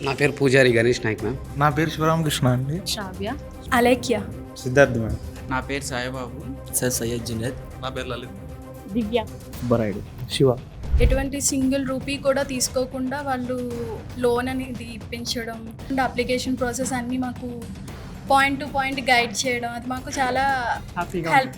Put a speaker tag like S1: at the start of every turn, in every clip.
S1: నా పేరు పూజారి గణేష్ నాయక్ మ్యామ్.
S2: నా పేరు శివరామకృష్ణ అండి.
S3: శ్రావ్య, అలేఖ్య,
S2: సిద్ధార్థ్ మ్యామ్.
S4: నా పేరు సాయిబాబు.
S5: సార్ సయ్యద్ జునేద్.
S4: నా పేరు లలిత్.
S3: దివ్య,
S5: బరాయుడు,
S2: శివ.
S3: ఎటువంటి సింగిల్ రూపీ కూడా తీసుకోకుండా వాళ్ళు లోన్ అనేది ఇప్పించడం అండ్ అప్లికేషన్ ప్రాసెస్ అన్నీ మాకు పాయింట్ టు పాయింట్ గైడ్ చేయడం అది మాకు చాలా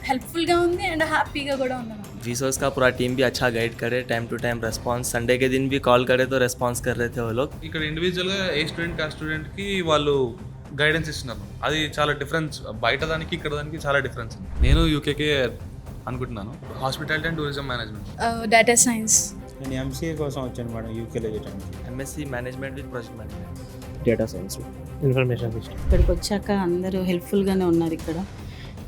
S3: హెల్ప్ఫుల్గా ఉంది అండ్ హ్యాపీగా కూడా ఉంది.
S5: विसोर्स का पूरा टीम भी अच्छा गाइड करे, time to time response, Sunday के दिन भी कॉल करे तो रेस्पॉन्स कर रहे थे वो लोग.
S4: ఇక్కడ ఇండివిజువల్గా ఏ స్టూడెంట్కి ఆ స్టూడెంట్కి వాళ్ళు గైడెన్స్ ఇస్తున్నారు. అది చాలా డిఫరెన్స్, బయట దానికి ఇక్కడ దానికి చాలా డిఫరెన్స్. నేను యూకేకే అనుకుంటున్నాను, hospitality and tourism management.
S3: Data science.
S2: నేను ఎంసీఏ కోసం వచ్చాను మేడం యూకేలో చేయడానికి.
S5: MSc management with project management.
S6: Data science,
S2: information system.
S7: ఇక్కడికి వచ్చాక అందరూ హెల్ప్ఫుల్గానే ఉన్నారు. ఇక్కడ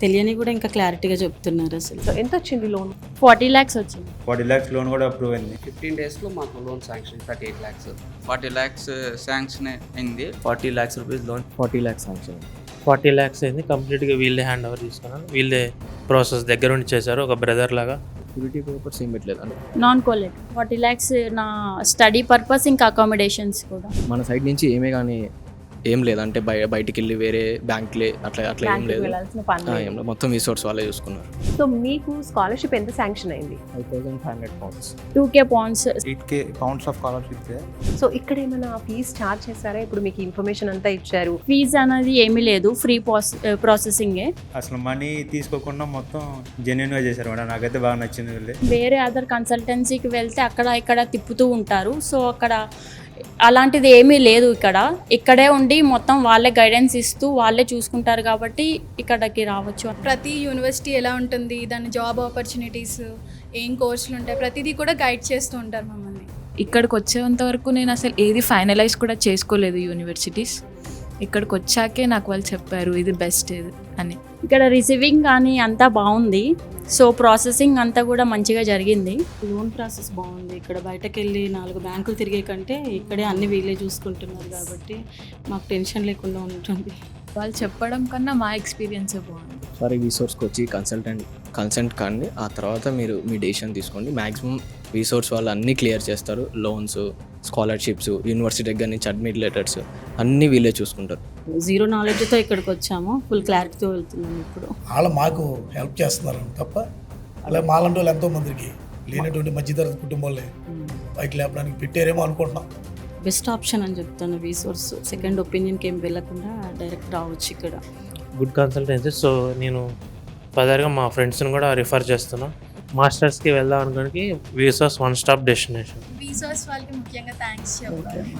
S7: తెలియని కూడా ఇంకా క్లారిటీగా చెప్తున్నారు. అసలు
S8: ఎంత వచ్చింది లోన్?
S3: 40 lakhs వచ్చింది.
S2: 40 lakhs లోన్ కూడా అప్రూవ్ అయింది.
S1: 15 daysలో మాకు loan sanction 38 lakhs.
S4: 40 lakhs sanction అయింది.
S5: 40 lakhs rupees loan.
S6: 40 lakhs sanction.
S9: 40 lakhs అయింది. కంప్లీట్గా వీళ్ళే హ్యాండ్ ఓవర్ తీసుకున్నాను. వీళ్ళే ప్రాసెస్ దగ్గరుండి చేశారు, ఒక బ్రదర్ లాగా.
S6: ప్యూరిటీ పేపర్స్ ఏం పెట్టలేదు అంటే
S3: నాన్ కోలెట్ 40 lakhs నా స్టడీ పర్పస్ ఇంకా అకామిడేషన్స్ కూడా.
S6: మన సైడ్ నుంచి ఏమే కానీ ఏం లేదు అంటే బయటికి వెళ్ళి వేరే బ్యాంక్లే అట్లా ఏం లేదు. ఏం లేదు, మొత్తం రిసోర్స్ వాళ్ళే చూసుకున్నారు.
S8: సో మీకు స్కాలర్షిప్ ఎంత శాంక్షన్ అయింది?
S6: 5,500 pounds.
S3: 2k pounds.
S2: 8k pounds of scholarship.
S8: So ఇక్కడ ఏమైనా ఫీజ్ ఛార్జ్ చేశారా? ఇప్పుడు మీకు ఇన్ఫర్మేషన్ అంతా ఇచ్చారు,
S3: ఫీజ్ అనేది ఏమీ లేదు, ఫ్రీ ప్రాసెసింగే.
S2: అసలు మనీ తీసుకోకుండా మొత్తం జెన్యున్ గా చేశారు మేడం. నాకైతే బాగా నచ్చింది. వీళ్ళే
S3: వేరే అదర్ కన్సల్టెన్సీకి వెళ్తే అక్కడ ఇక్కడ తిప్పుతూ ఉంటారు. సో అక్కడ అలాంటిది ఏమీ లేదు. ఇక్కడే ఉండి మొత్తం వాళ్ళే గైడెన్స్ ఇస్తూ వాళ్ళే చూసుకుంటారు కాబట్టి ఇక్కడికి రావచ్చు. ప్రతి యూనివర్సిటీ ఎలా ఉంటుంది, దాని జాబ్ ఆపర్చునిటీస్, ఏం కోర్సులు ఉంటాయి, ప్రతిదీ కూడా గైడ్ చేస్తూ ఉంటారు మమ్మల్ని.
S10: ఇక్కడికి వచ్చేంత వరకు నేను అసలు ఏది ఫైనలైజ్ కూడా చేసుకోలేదు యూనివర్సిటీస్. ఇక్కడికి వచ్చాకే నాకు వాళ్ళు చెప్పారు ఇది బెస్ట్ ఇది అని.
S3: ఇక్కడ రిసీవింగ్ కానీ అంతా బాగుంది. సో ప్రాసెసింగ్ అంతా కూడా మంచిగా జరిగింది.
S7: లోన్ ప్రాసెస్ బాగుంది. ఇక్కడ బయటకు వెళ్ళి 4 బ్యాంకులు తిరిగే కంటే ఇక్కడే అన్ని వీళ్ళే చూసుకుంటున్నారు కాబట్టి మాకు టెన్షన్ లేకుండా ఉంటుంది.
S10: వాళ్ళు చెప్పడం కన్నా మా ఎక్స్పీరియన్సే బాగుంది.
S6: సార్ ఈ రిసోర్స్కి వచ్చి కన్సల్ట్ కానీ ఆ తర్వాత మీరు మీ డెసిషన్ తీసుకోండి. మ్యాక్సిమం రిసోర్స్ వాళ్ళు అన్నీ క్లియర్ చేస్తారు. లోన్స్, స్కాలర్షిప్స్, యూనివర్సిటీ దగ్గర నుంచి అడ్మిట్ లెటర్స్ అన్నీ వీళ్ళే చూసుకుంటారు.
S7: జీరో నాలెడ్జ్తో ఇక్కడికి వచ్చాము, ఫుల్ క్లారిటీతో వెళ్తున్నాము. ఇప్పుడు
S11: వాళ్ళు మాకు హెల్ప్ చేస్తున్నారు తప్ప అలా మాలంటి వాళ్ళు ఎంతోమందికి లేనటువంటి మధ్యతరగతి కుటుంబాలే పైకి లేపడానికి పెట్టారేమో అనుకుంటున్నాం.
S7: బెస్ట్ ఆప్షన్ అని చెప్తాను రీసోర్స్. సెకండ్ ఒపీనియన్కి ఏం వెళ్ళకుండా డైరెక్ట్ రావచ్చు ఇక్కడ.
S9: Good consultancy. సో నేను ఫర్దర్గా మా ఫ్రెండ్స్ని కూడా రిఫర్ చేస్తున్నాను. మాస్టర్స్కి వెళ్దాం అనుకోడానికి విసోర్స్ వన్ స్టాప్ డెస్టినేషన్.
S3: విసోర్స్ వాళ్ళకి ముఖ్యంగా థ్యాంక్స్ చెప్పాలి.